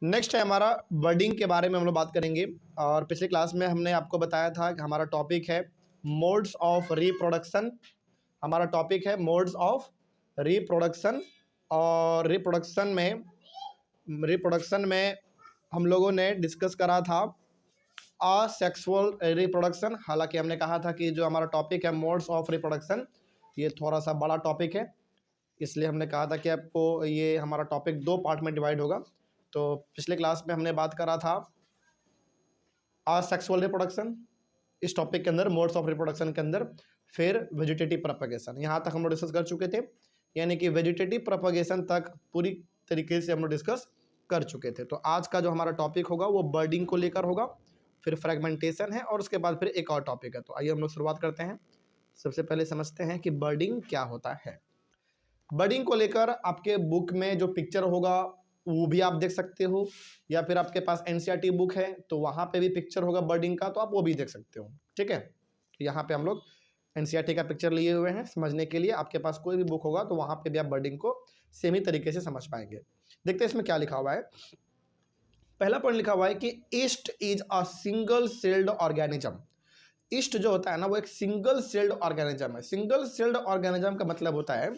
Next है हमारा बर्डिंग के बारे में हम लोग बात करेंगे। और पिछले क्लास में हमने आपको बताया था कि हमारा टॉपिक है मोड्स ऑफ रिप्रोडक्शन। हमारा टॉपिक है मोड्स ऑफ रिप्रोडक्शन। और रिप्रोडक्शन में हम लोगों ने डिस्कस करा था असेक्सुअल रिप्रोडक्शन। हालांकि हमने कहा था कि जो हमारा टॉपिक है मोड्स ऑफ रिप्रोडक्शन ये थोड़ा सा बड़ा टॉपिक है, इसलिए हमने कहा था कि आपको ये हमारा टॉपिक 2 पार्ट में डिवाइड होगा। तो पिछले क्लास में हमने बात करा था असेक्सुअल रिप्रोडक्शन, इस टॉपिक के अंदर मोड्स ऑफ रिप्रोडक्शन के अंदर, फिर वेजिटेटिव प्रोपगेशन, यहाँ तक हम लोग डिस्कस कर चुके थे। यानी कि वेजिटेटिव प्रोपगेशन तक पूरी तरीके से हम लोग डिस्कस कर चुके थे। तो आज का जो हमारा टॉपिक होगा वो बर्डिंग को लेकर होगा, फिर फ्रेगमेंटेशन है और उसके बाद फिर एक और टॉपिक है। तो आइए हम लोग शुरुआत करते हैं। सबसे पहले समझते हैं कि बर्डिंग क्या होता है। बर्डिंग को लेकर आपके बुक में जो पिक्चर होगा वो भी आप देख सकते हो, या फिर आपके पास एनसीईआरटी बुक है तो वहाँ पे भी पिक्चर होगा बर्डिंग का, तो आप वो भी देख सकते हो। ठीक है, तो यहाँ पे हम लोग एनसीईआरटी का पिक्चर लिए हुए हैं समझने के लिए। आपके पास कोई भी बुक होगा तो वहाँ पे भी आप बर्डिंग को सेम ही तरीके से समझ पाएंगे। देखते हैं इसमें क्या लिखा हुआ है। पहला पॉइंट लिखा हुआ है कि east is a single celled organism. East जो होता है ना वो एक सिंगल सेल्ड ऑर्गेनिज्म है। सिंगल सेल्ड ऑर्गेनिज्म का मतलब होता है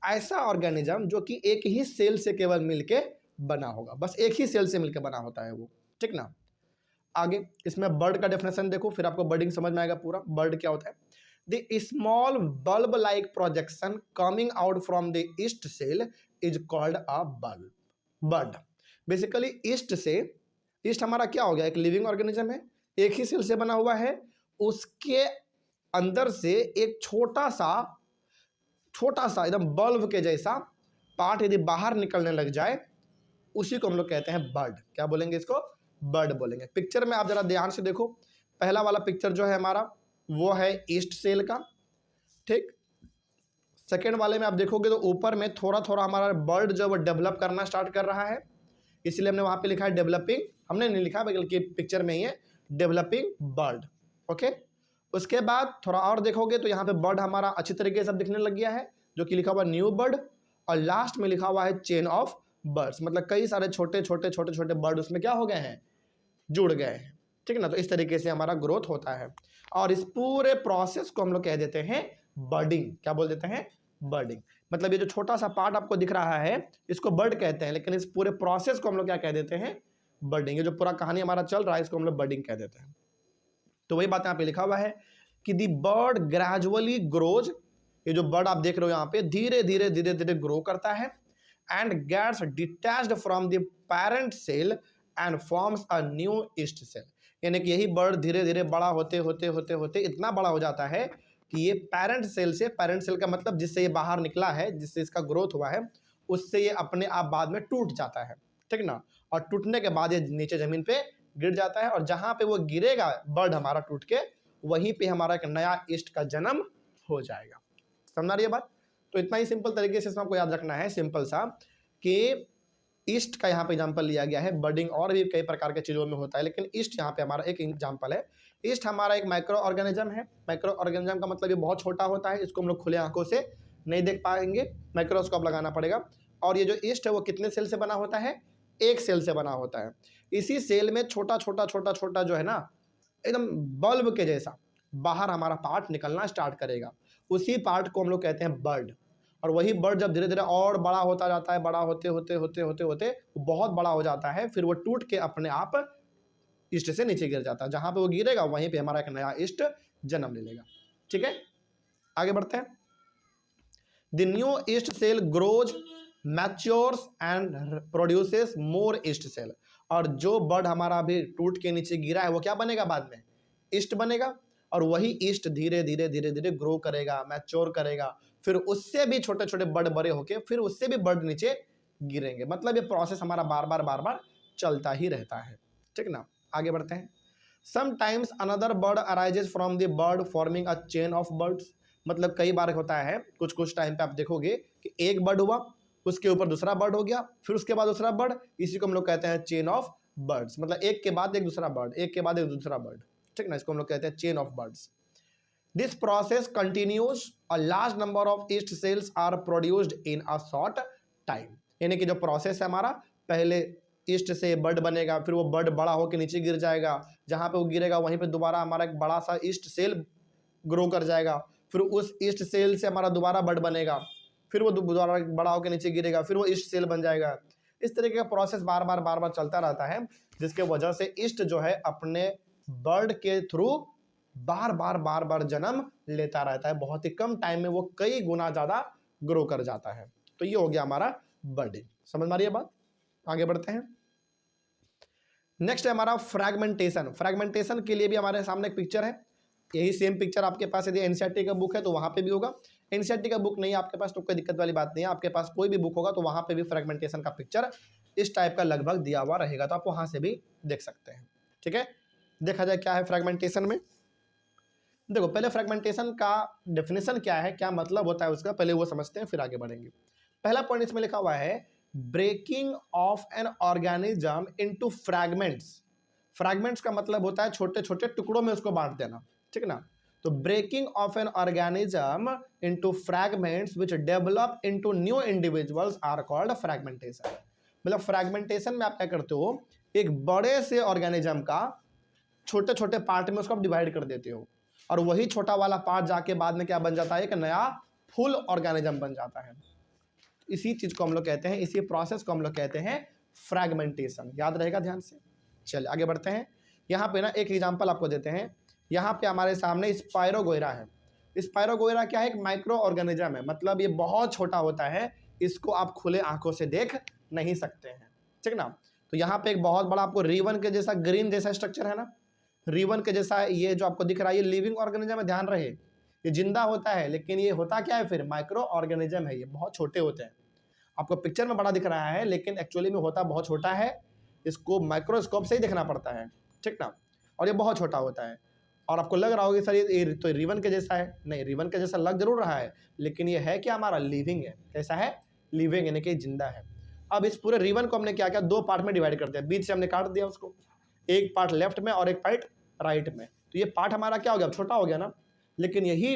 ऐसा ऑर्गेनिज्म जो कि एक ही सेल से केवल मिलके बना होगा, बस एक ही सेल से मिलकर बना होता है वो। ठीक ना। आगे इसमें बर्ड का डेफिनेशन देखो, फिर आपको बर्डिंग समझ में आएगा पूरा। बर्ड क्या होता है? The small bulb like projection coming out from the yeast cell is called a bulb. Bud basically yeast से, ईस्ट हमारा क्या हो गया, एक लिविंग ऑर्गेनिज्म है, एक ही सेल से बना हुआ है। उसके अंदर से एक छोटा सा एकदम बल्ब के जैसा पार्ट यदि बाहर निकलने लग जाए उसी को हम लोग कहते हैं बर्ड। क्या बोलेंगे इसको? बर्ड बोलेंगे। पिक्चर में आप जरा ध्यान से देखो, पहला वाला पिक्चर जो है हमारा वो है ईस्ट सेल का। ठीक, सेकेंड वाले में आप देखोगे तो ऊपर में थोड़ा थोड़ा हमारा बर्ड जो वो डेवलप करना स्टार्ट कर रहा है, इसलिए हमने वहां पे लिखा है डेवलपिंग। हमने नहीं लिखा बल्कि पिक्चर में ही है डेवलपिंग बर्ड। ओके, उसके बाद थोड़ा और देखोगे तो यहाँ पे बर्ड हमारा अच्छी तरीके से दिखने लग गया है, जो कि लिखा हुआ न्यू बर्ड। और लास्ट में लिखा हुआ है चेन ऑफ बर्ड्स, मतलब कई सारे छोटे छोटे बर्ड उसमें क्या हो गए हैं, जुड़ गए हैं। ठीक है ना। तो इस तरीके से हमारा ग्रोथ होता है और इस पूरे प्रोसेस को हम लोग कह देते हैं बर्डिंग। क्या बोल देते हैं? बर्डिंग। मतलब ये जो छोटा सा पार्ट आपको दिख रहा है इसको बर्ड कहते हैं, लेकिन इस पूरे प्रोसेस को हम लोग क्या कह देते हैं? बर्डिंग। ये जो पूरा कहानी हमारा चल रहा है इसको हम लोग बर्डिंग कह देते हैं। तो वही बात यहाँ पे लिखा हुआ है कि दी बर्ड ग्रेजुअली ग्रोज। ये जो बर्ड आप देख रहे हो यहाँ पे धीरे धीरे ग्रो करता है and gets detached from the parent cell and forms a new yeast cell. यानी कि यही बर्ड धीरे धीरे बड़ा होते इतना बड़ा हो जाता है कि ये पेरेंट सेल का मतलब जिससे ये बाहर निकला है, जिससे इसका ग्रोथ हुआ है, उससे ये अपने आप बाद में टूट जाता है। ठीक ना। और टूटने के बाद ये नीचे जमीन पे गिर जाता है और जहां पे वो गिरेगा बर्ड हमारा टूट के, वहीं पे हमारा एक नया ईस्ट का जन्म हो जाएगा। समझ रही है बात? तो इतना ही सिंपल तरीके से आपको याद रखना है, सिंपल सा, कि ईस्ट का यहाँ पे एग्जाम्पल लिया गया है। बर्डिंग और भी कई प्रकार के चीज़ों में होता है, लेकिन ईस्ट यहाँ पे हमारा एक एग्जाम्पल है। ईस्ट हमारा एक माइक्रो ऑर्गेनिज्म है। माइक्रो ऑर्गेनिज्म का मतलब ये बहुत छोटा होता है, इसको हम लोग खुले आंखों से नहीं देख पाएंगे, माइक्रोस्कोप लगाना पड़ेगा। और ये जो ईस्ट है वो कितने सेल से बना होता है? एक सेल से बना होता है। इसी सेल में छोटा छोटा जो है ना, एकदम बल्ब के जैसा बाहर हमारा पार्ट निकलना स्टार्ट करेगा। उसी पार्ट को हम लोग कहते हैं बर्ड। और वही बर्ड जब धीरे धीरे और बड़ा होता जाता है, बड़ा होते वो बहुत बड़ा हो जाता है, फिर वो टूट के अपने आप ईस्ट से नीचे गिर जाता है। जहां पे वो गिरेगा वहीं पे हमारा एक नया ईस्ट जन्म ले लेगा। ठीक है, आगे बढ़ते हैं। The new yeast cell grows, matures and produces more yeast cell. और जो बर्ड हमारा अभी टूट के नीचे गिरा है वो क्या बनेगा? बाद में ईस्ट बनेगा। और वही ईस्ट धीरे धीरे ग्रो करेगा, मैच्योर करेगा, फिर उससे भी छोटे छोटे बर्ड बड़े होके फिर उससे भी बर्ड नीचे गिरेंगे। मतलब ये प्रोसेस हमारा बार बार चलता ही रहता है। ठीक ना। आगे बढ़ते हैं। Sometimes another bird arises from the bird forming a chain of birds. मतलब कई बार होता है, कुछ टाइम पे आप देखोगे कि एक बर्ड हुआ, उसके ऊपर दूसरा बर्ड हो गया, फिर उसके बाद दूसरा बर्ड, इसी को हम लोग कहते हैं चेन ऑफ बर्ड्स। मतलब एक के बाद एक दूसरा बर्ड, एक के बाद एक दूसरा बर्ड। ठीक ना, इसको हम लोग कहते हैं chain of buds. This process continues, a large number of yeast cells are produced in a short time. यानी कि जो प्रोसेस है हमारा, पहले ईस्ट से बड बनेगा, फिर वो बड बड़ा होकर नीचे गिर जाएगा, जहाँ पे वो गिरेगा वहीं पे दोबारा हमारा एक बड़ा सा ईस्ट सेल ग्रो कर जाएगा, फिर उस ईस्ट सेल से हमारा दोबारा बड बनेगा, फिर वो दोबारा बड़ा होकर नीचे गिरेगा, फिर वो ईस्ट सेल बन जाएगा। इस तरीके का प्रोसेस बार बार चलता रहता है, जिसके वजह से ईस्ट जो है अपने बर्ड के थ्रू बार बार जन्म लेता रहता है। बहुत ही कम टाइम में वो कई गुना ज्यादा ग्रो कर जाता है। तो ये हो गया हमारा बर्डिंग। समझ में आ रही है बात? आगे बढ़ते हैं। नेक्स्ट है हमारा फ्रैगमेंटेशन। फ्रैगमेंटेशन के लिए भी हमारे सामने एक पिक्चर है, यही सेम पिक्चर आपके पास यदि एनसीईआरटी का बुक है तो वहां पे भी होगा। एनसीईआरटी का बुक नहीं आपके पास तो कोई दिक्कत वाली बात नहीं है, आपके पास कोई भी बुक होगा तो वहां पे भी फ्रैगमेंटेशन का पिक्चर इस टाइप का लगभग दिया हुआ रहेगा, तो आप वहां से भी देख सकते हैं। ठीक है, देखा जाए क्या है फ्रैगमेंटेशन में। देखो पहले फ्रैगमेंटेशन का डेफिनेशन क्या है, क्या मतलब होता है उसका, पहले वो समझते हैं फिर आगे बढ़ेंगे। पहला पॉइंट इसमें लिखा हुआ है breaking off an organism into fragments. Fragments का मतलब होता है छोटे छोटे टुकड़ों में उसको बांट देना, ठीक ना। तो breaking off an organism into fragments which develop into new individuals are called fragmentation. मतलब फ्रैगमेंटेशन में आप क्या करते हो, एक बड़े से ऑर्गेनिज्म का छोटे छोटे पार्ट में उसको आप डिवाइड कर देते हो, और वही छोटा वाला पार्ट जाके बाद में क्या बन जाता है, एक नया फुल ऑर्गेनिज्म बन जाता है। इसी चीज को हम लोग कहते हैं, इसी प्रोसेस को हम लोग कहते हैं फ्रैगमेंटेशन। याद रहेगा ध्यान से। चलिए आगे बढ़ते हैं। यहाँ पे ना एक एग्जांपल आपको देते हैं। यहाँ पे हमारे सामने स्पाइरोगोइरा है। स्पाइरोगोइरा क्या है, एक माइक्रो ऑर्गेनिज्म है, मतलब ये बहुत छोटा होता है, इसको आप खुले आंखों से देख नहीं सकते हैं, ठीक ना। तो यहाँ पे एक बहुत बड़ा आपको रिबन के जैसा ग्रीन जैसा स्ट्रक्चर है ना, रिबन के जैसा ये जो आपको दिख रहा है, ये लिविंग ऑर्गेनिज्म में ध्यान रहे, ये जिंदा होता है, लेकिन ये होता क्या है फिर, माइक्रो ऑर्गेनिज्म है। ये बहुत छोटे होते हैं, आपको पिक्चर में बड़ा दिख रहा है लेकिन एक्चुअली में होता बहुत छोटा है, इसको माइक्रोस्कोप से ही देखना पड़ता है, ठीक ना। और ये बहुत छोटा होता है, और आपको लग रहा होगा सर ये तो रिबन के जैसा है, नहीं रिबन के जैसा लग जरूर रहा है, लेकिन ये है क्या, हमारा लिविंग है। कैसा है, लिविंग यानी कि जिंदा है। अब इस पूरे रिबन को हमने क्या किया, दो पार्ट में डिवाइड कर दिया, बीच से हमने काट दिया उसको, एक पार्ट लेफ्ट में और एक पार्ट राइट में। तो ये पार्ट हमारा क्या हो गया, छोटा हो गया ना, लेकिन यही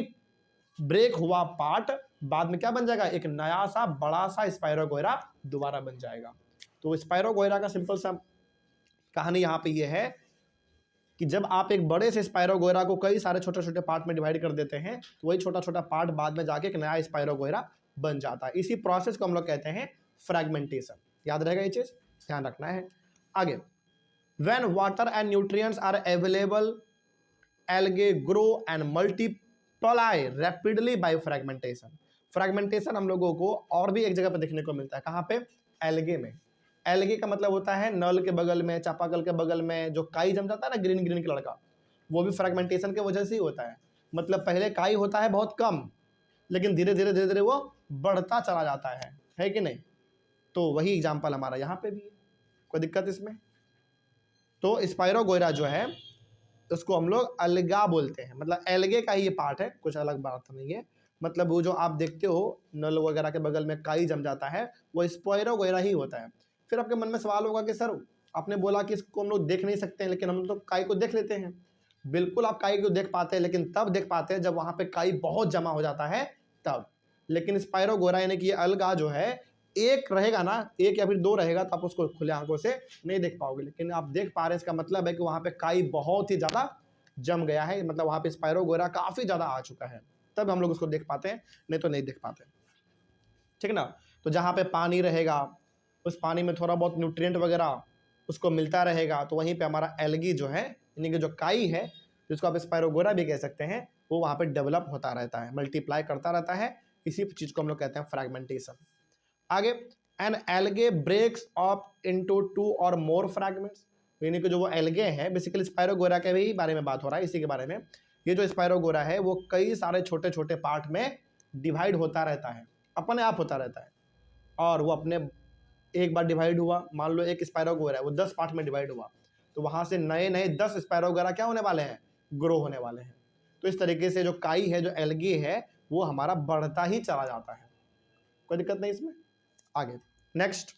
ब्रेक हुआ पार्ट बाद में क्या बन जाएगा, एक नया सा बड़ा सा स्पाइरोगोइरा दोबारा बन जाएगा। तो स्पाइरोगोइरा का सिंपल सा कहानी यहाँ पे ये है कि जब आप एक बड़े से स्पाइरोगोइरा को कई सारे छोटे छोटे पार्ट में डिवाइड कर देते हैं, तो वही छोटा छोटा पार्ट बाद में जाके एक नया स्पाइरोगोइरा बन जाता है। इसी प्रोसेस को हम लोग कहते हैं फ्रैगमेंटेशन। याद रहेगा ये चीज, ध्यान रखना है। आगे, when water and nutrients are available, algae grow and multiply rapidly by fragmentation। Fragmentation हम लोगों को और भी एक जगह पर देखने को मिलता है, कहाँ पे, एल्गे में। एल्गे का मतलब होता है नल के बगल में, चापाकल के बगल में जो काई जम जाता है ना, ग्रीन ग्रीन कलर का, वो भी फ्रैगमेंटेशन के वजह से ही होता है। मतलब पहले काई होता है बहुत कम, लेकिन धीरे धीरे वो बढ़ता चला जाता है कि नहीं। तो वही एग्जाम्पल हमारा यहाँ पे भी है, कोई दिक्कत इसमें। तो स्पाइरोगोइरा जो है उसको हम लोग अलगा बोलते हैं, मतलब एल्गे का ही ये पार्ट है, कुछ अलग बात नहीं है। मतलब वो जो आप देखते हो नल वगैरह के बगल में काई जम जाता है, वो स्पाइरोगोइरा ही होता है। फिर आपके मन में सवाल होगा कि सर आपने बोला कि इसको हम लोग देख नहीं सकते हैं, लेकिन हम तो काई को देख लेते हैं। बिल्कुल आप काई को देख पाते हैं, लेकिन तब देख पाते हैं जब वहां पे काई बहुत जमा हो जाता है तब। लेकिन स्पाइरोगोइरा यानी कि अलगा जो है, एक रहेगा ना, एक या फिर दो रहेगा, तो आप उसको खुले आंखों से नहीं देख पाओगे, लेकिन आप देख पा रहे हैं, इसका मतलब है कि वहां पे काई बहुत ही ज्यादा जम गया है, मतलब वहां पे स्पाइरोगोइरा काफी ज्यादा आ चुका है, तब हम लोग उसको देख पाते हैं, नहीं तो नहीं देख पाते, ठीक ना। तो जहां पे पानी रहेगा, उस पानी में थोड़ा बहुत न्यूट्रिएंट वगैरह उसको मिलता रहेगा, तो वहीं पे हमारा एल्गी जो है, यानी कि जो काई है, जिसको आप स्पाइरोगोइरा भी कह सकते हैं, वो वहां पे डेवलप होता रहता है, मल्टीप्लाई करता रहता है। इसी चीज को हम लोग कहते हैं फ्रैगमेंटेशन। आगे, an algae breaks up into 2 और मोर फ्रैगमेंट्स, यानी कि जो वो एल्गे हैं, बेसिकली स्पाइरोगोइरा के भी बारे में बात हो रहा है, इसी के बारे में। ये जो स्पाइरोगोइरा है वो कई सारे छोटे छोटे पार्ट में डिवाइड होता रहता है, अपने आप होता रहता है, और वो अपने एक बार डिवाइड हुआ, मान लो एक स्पाइरोगोइरा है, वो 10 पार्ट में डिवाइड हुआ, तो वहां से नए नए 10 स्पाइरोगोइरा क्या होने वाले हैं, ग्रो होने वाले हैं। तो इस तरीके से जो काई है, जो एल्गी है, वो हमारा बढ़ता ही चला जाता है, कोई दिक्कत नहीं इसमें। आगे, नेक्स्ट,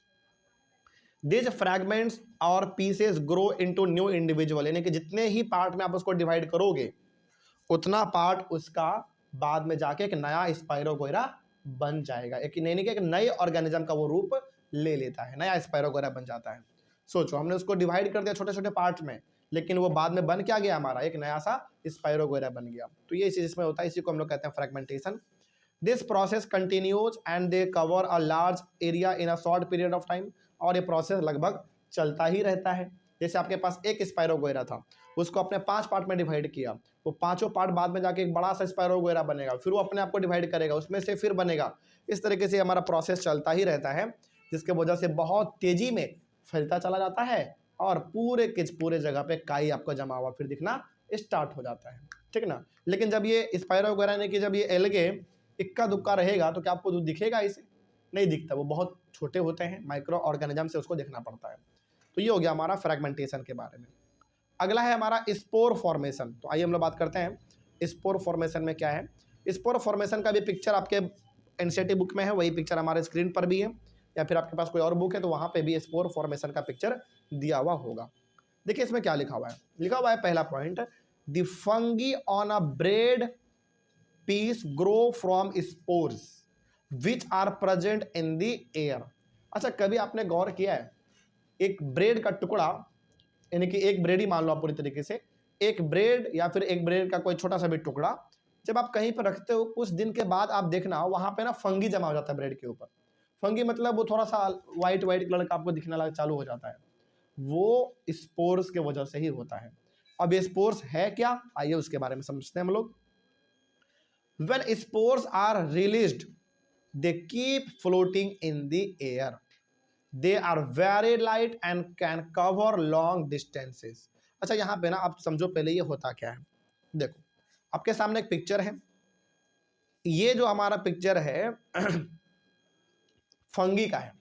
दिस फ्रैगमेंट्स और pieces grow into new individual, यानी कि जितने ही पार्ट में आप उसको डिवाइड करोगे, उतना पार्ट उसका बाद में जाके एक नया स्पाइरोगोइरा बन जाएगा, एक यानी कि एक नए ऑर्गेनिज्म का वो रूप ले लेता है, नया स्पाइरोगोइरा बन जाता है। सोचो, हमने उसको डिवाइड कर दिया छोटे छोटे पार्ट में, लेकिन वो बाद में बन क्या गया हमारा, एक नया सा स्पाइरोगोरा बन गया। तो ये चीज इसमें होता है, इसी को हम लोग कहते हैं fragmentation. This process continues and they cover a large area in a short period of time. और ये प्रोसेस लगभग चलता ही रहता है। जैसे आपके पास एक स्पाइरोगोरा था, उसको अपने 5 पार्ट में डिवाइड किया, वो पांचों पार्ट बाद में जाके एक बड़ा सा स्पाइरोगोरा बनेगा, फिर वो अपने आप को डिवाइड करेगा, उसमें से फिर बनेगा। इस तरीके से हमारा प्रोसेस चलता ही रहता है, जिसके वजह से बहुत तेजी में फैलता चला जाता है और पूरे के पूरे जगह पे काई आपको जमा हुआ फिर दिखना स्टार्ट हो जाता है, ठीक ना। लेकिन जब ये स्पाइरोगोरा यानी कि जब ये एल्गे इक्का दुक्का रहेगा तो क्या आपको दिखेगा, इसे नहीं दिखता, वो बहुत छोटे होते हैं, माइक्रो ऑर्गेनिज्म से उसको देखना पड़ता है। तो ये हो गया हमारा फ्रेगमेंटेशन के बारे में। अगला है हमारा स्पोर फॉर्मेशन। तो आइए हम लोग बात करते हैं स्पोर फॉर्मेशन में क्या है। स्पोर फॉर्मेशन का भी पिक्चर आपके एनसीईआरटी बुक में है, वही पिक्चर हमारे स्क्रीन पर भी है, या फिर आपके पास कोई और बुक है तो वहाँ पे भी स्पोर फॉर्मेशन का पिक्चर दिया हुआ होगा। देखिए इसमें क्या लिखा हुआ है, लिखा हुआ है पहला point, the fungi on a bread piece grow from spores which are present in the air. अच्छा, कभी आपने गौर किया है, एक ब्रेड का टुकड़ा, यानी कि एक ब्रेड ही मान लो आप पूरी तरीके से, एक ब्रेड या फिर एक ब्रेड का कोई छोटा सा भी टुकड़ा जब आप कहीं पर रखते हो, कुछ दिन के बाद आप देखना वहां पे ना फंगी जमा हो जाता है ब्रेड के ऊपर। फंगी मतलब वो थोड़ा सा व्हाइट व्हाइट कलर का आपको दिखने लगा चालू हो जाता है, वो स्पोर्स के वजह से ही होता है। अब ये स्पोर्स है क्या, आइए उसके बारे में समझते हैं हम लोग। When spores are released, they keep floating in the air. They are very light and can cover long distances. अच्छा, यहाँ पे ना आप समझो पहले ये होता क्या है। देखो आपके सामने एक पिक्चर है, ये जो हमारा पिक्चर है फंगी का है।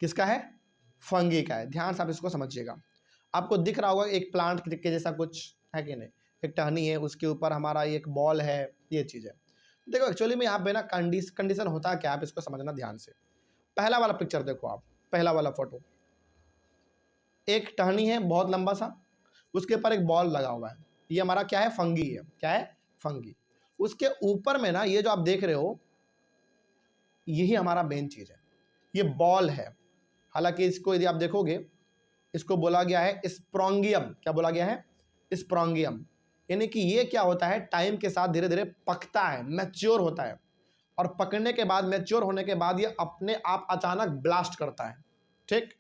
किसका है, फंगी का है। ध्यान से आप इसको समझिएगा। आपको दिख रहा होगा एक प्लांट के जैसा कुछ है कि नहीं, एक टहनी है, उसके ऊपर हमारा एक बॉल है, ये चीज़ है। देखो एक्चुअली में यहाँ पे ना कंडीशन होता है क्या, आप इसको समझना ध्यान से। पहला वाला पिक्चर देखो आप, पहला वाला फोटो, एक टहनी है बहुत लंबा सा, उसके ऊपर एक बॉल लगा हुआ है, ये हमारा क्या है, फंगी है। क्या है, फंगी। उसके ऊपर में ना ये जो आप देख रहे हो, यही हमारा मेन चीज है, ये बॉल है। हालांकि इसको यदि आप देखोगे, इसको बोला गया है स्प्रोंगियम। क्या बोला गया है, स्प्रोंगियम। यानी कि ये क्या होता है, टाइम के साथ धीरे धीरे पकता है, मैच्योर होता है, और पकने के बाद, मैच्योर होने के बाद ये अपने आप अचानक ब्लास्ट करता है, ठीक।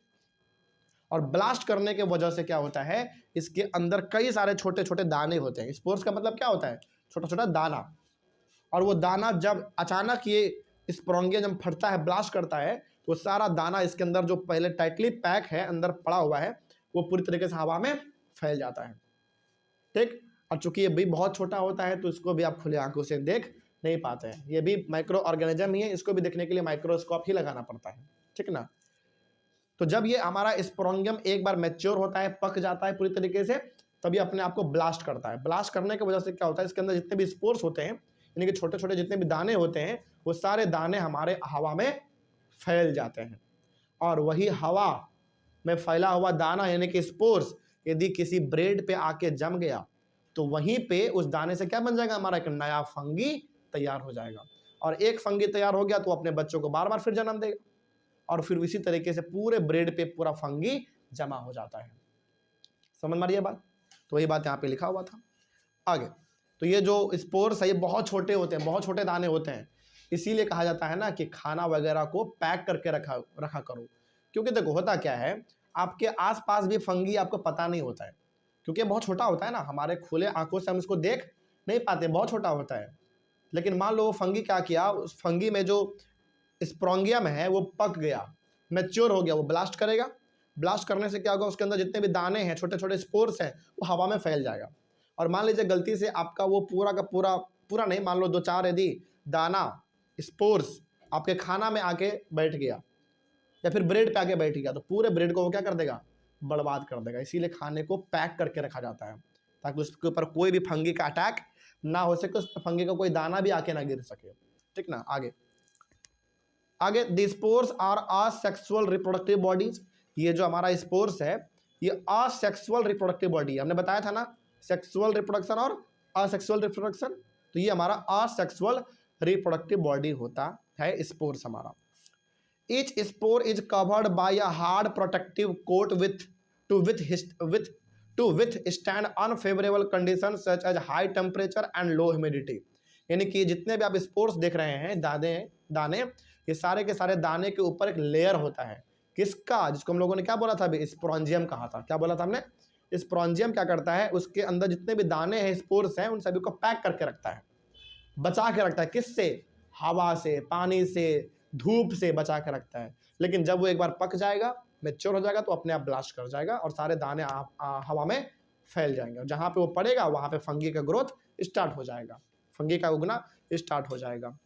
और ब्लास्ट करने के वजह से क्या होता है, इसके अंदर कई सारे छोटे छोटे दाने होते हैं। स्पोर्स का मतलब क्या होता है, छोटा छोटा दाना। और वो दाना जब अचानक ये स्प्रोंगियम जब फटता है, ब्लास्ट करता है, तो सारा दाना इसके अंदर जो पहले टाइटली पैक है, अंदर पड़ा हुआ है, वो पूरी तरीके से हवा में फैल जाता है, ठीक। और चूंकि ये भी बहुत छोटा होता है तो इसको भी आप खुले आंखों से देख नहीं पाते हैं, ये भी माइक्रो ऑर्गेनिज्म ही है, इसको भी देखने के लिए माइक्रोस्कोप ही लगाना पड़ता है, ठीक ना। तो जब ये हमारा स्पोरोंगियम एक बार मैच्योर होता है, पक जाता है पूरी तरीके से, तभी अपने आप को ब्लास्ट करता है। ब्लास्ट करने की वजह से क्या होता है, इसके अंदर जितने भी स्पोर्स होते हैं, यानी कि छोटे छोटे जितने भी दाने होते हैं, वो सारे दाने हमारे हवा में फैल जाते हैं। और वही हवा में फैला हुआ दाना यानी कि स्पोर्स यदि किसी ब्रेड पे आके जम गया, तो वहीं पे उस दाने से क्या बन जाएगा, हमारा एक नया फंगी तैयार हो जाएगा। और एक फंगी तैयार हो गया तो अपने बच्चों को बार बार फिर जन्म देगा, और फिर इसी तरीके से पूरे ब्रेड पे पूरा फंगी जमा हो जाता है। समझ मारिए बात। तो वही बात यहाँ पे लिखा हुआ था आगे। तो ये जो स्पोर्स है ये बहुत छोटे होते हैं, बहुत छोटे दाने होते हैं, इसीलिए कहा जाता है ना कि खाना वगैरह को पैक करके रखा करो। क्योंकि देखो होता क्या है, आपके आसपास भी फंगी आपको पता नहीं होता है, क्योंकि बहुत छोटा होता है ना, हमारे खुले आंखों से हम इसको देख नहीं पाते, बहुत छोटा होता है। लेकिन मान लो फंगी क्या किया, उस फंगी में जो स्प्रोंगियम है वो पक गया, मैच्योर हो गया, वो ब्लास्ट करेगा। ब्लास्ट करने से क्या होगा, उसके अंदर जितने भी दाने हैं, छोटे छोटे स्पोर्स हैं, वो हवा में फैल जाएगा। और मान लीजिए गलती से आपका वो पूरा का पूरा, पूरा नहीं, मान लो 2-4 यदि दाना स्पोर्स आपके खाना में आके बैठ गया या फिर ब्रेड पे आके बैठ गया, तो पूरे ब्रेड को वो क्या कर देगा, बर्बाद कर देगा। इसीलिए खाने को पैक करके रखा जाता है, ताकि उसके ऊपर कोई भी फंगी का अटैक ना हो सके, उस फंगी का कोई दाना भी आके ना गिर सके, ठीक ना। आगे आगे the spores are asexual reproductive bodies. ये जो हमारा स्पोर्स है ये असेक्सुअल रिप्रोडक्टिव बॉडी है। हमने बताया था ना, सेक्सुअल रिप्रोडक्शन और असेक्सुअल रिप्रोडक्शन, तो ये हमारा असेक्सुअल रिप्रोडक्टिव बॉडी होता है स्पोर्स हमारा। Each spore is covered by a hard protective coat to withstand unfavorable conditions such as high temperature and low humidity. यानी कि जितने भी आप स्पोर्स देख रहे हैं, दाने ये सारे के सारे दाने के ऊपर एक लेयर होता है किसका, जिसको हम लोगों ने क्या बोला था अभी, स्पोरेंजियम कहा था। क्या बोला था हमने? स्पोरेंजियम क्या करता है, उसके अंदर जितने भी दाने हैं, स्पोर्स हैं, उन सभी को पैक करके रखता है, बचा के रखता है। किससे? हवा से, पानी से, धूप से बचा के रखता है। लेकिन जब वो एक बार पक जाएगा, मैच्योर हो जाएगा, तो अपने आप ब्लास्ट कर जाएगा और सारे दाने हवा में फैल जाएंगे और जहाँ पे वो पड़ेगा वहाँ पे फंगी का ग्रोथ स्टार्ट हो जाएगा, फंगी का उगना स्टार्ट हो जाएगा,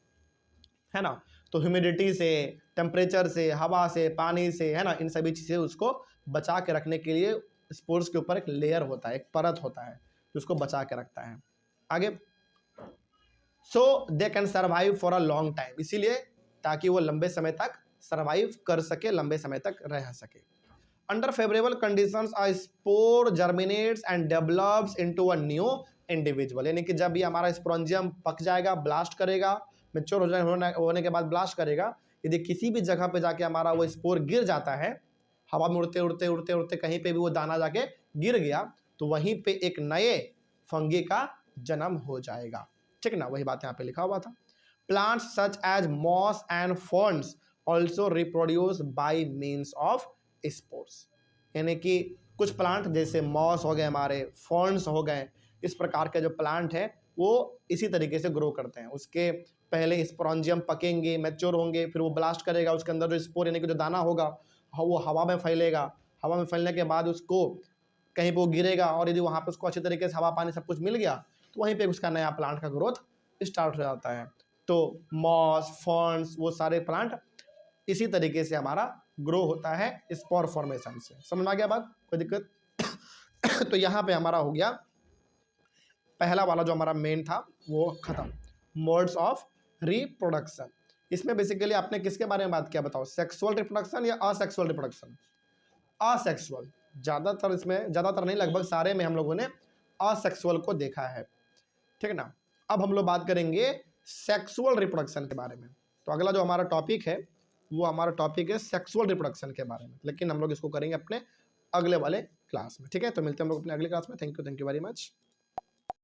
है ना। तो ह्यूमिडिटी से, टेम्परेचर से, हवा से, पानी से, है ना, इन सभी चीज़ें उसको बचा के रखने के लिए स्पोर्स के ऊपर एक लेयर होता है, एक परत होता है जो उसको बचा के रखता है। आगे, so they can survive for a long time, इसीलिए ताकि वो लंबे समय तक सर्वाइव कर सके, लंबे समय तक रह सके। Under favourable conditions a spore germinates and develops into a new individual, यानी कि जब ये हमारा स्पोरेंजियम पक जाएगा, ब्लास्ट करेगा, मैच्योर होने के बाद ब्लास्ट करेगा, यदि किसी भी जगह पे जाके हमारा वो स्पोर गिर जाता है, हवा में उड़ते उड़ते उड़ते उड़ते कहीं पे भी वो दाना जाके गिर गया, तो वहीं पे एक नए फंगी का जन्म हो जाएगा। ठीक ना, वही बात यहाँ पे लिखा हुआ था। Plants such as moss and ferns also reproduce by means of spores, यानी कि कुछ प्लांट जैसे मॉस हो गए, हमारे फर्न्स हो गए, इस प्रकार के जो प्लांट हैं वो इसी तरीके से ग्रो करते हैं। उसके पहले स्पोरेंजियम पकेंगे, मैच्योर होंगे, फिर वो ब्लास्ट करेगा, उसके अंदर जो स्पोर यानी कि जो दाना होगा वो हवा में फैलेगा, हवा में फैलने के बाद उसको कहीं पे वो गिरेगा और यदि वहाँ पे उसको अच्छी तरीके से हवा पानी सब कुछ मिल गया तो वहीं पे उसका नया प्लांट का ग्रोथ स्टार्ट हो जाता है। तो मॉस, फर्न्स, वो सारे प्लांट इसी तरीके से हमारा ग्रो होता है स्पोर फॉर्मेशन से। समझ में आ गया बात? कोई दिक्कत? तो यहाँ पे हमारा हो गया पहला वाला जो हमारा मेन था वो खत्म, मोड्स ऑफ रिप्रोडक्शन। इसमें बेसिकली आपने किसके बारे में बात किया बताओ, सेक्सुअल रिप्रोडक्शन या असेक्सुअल रिप्रोडक्शन? असेक्सुअल, ज़्यादातर इसमें, ज़्यादातर नहीं लगभग सारे में हम लोगों ने असेक्सुअल को देखा है। ठीक है ना। अब हम लोग बात करेंगे सेक्सुअल रिप्रोडक्शन के बारे में। तो अगला जो हमारा टॉपिक है वो हमारा टॉपिक है सेक्सुअल रिप्रोडक्शन के बारे में, लेकिन हम लोग इसको करेंगे अपने अगले वाले क्लास में। ठीक है, तो मिलते हैं हम लोग अपने अगले क्लास में। Thank you very much.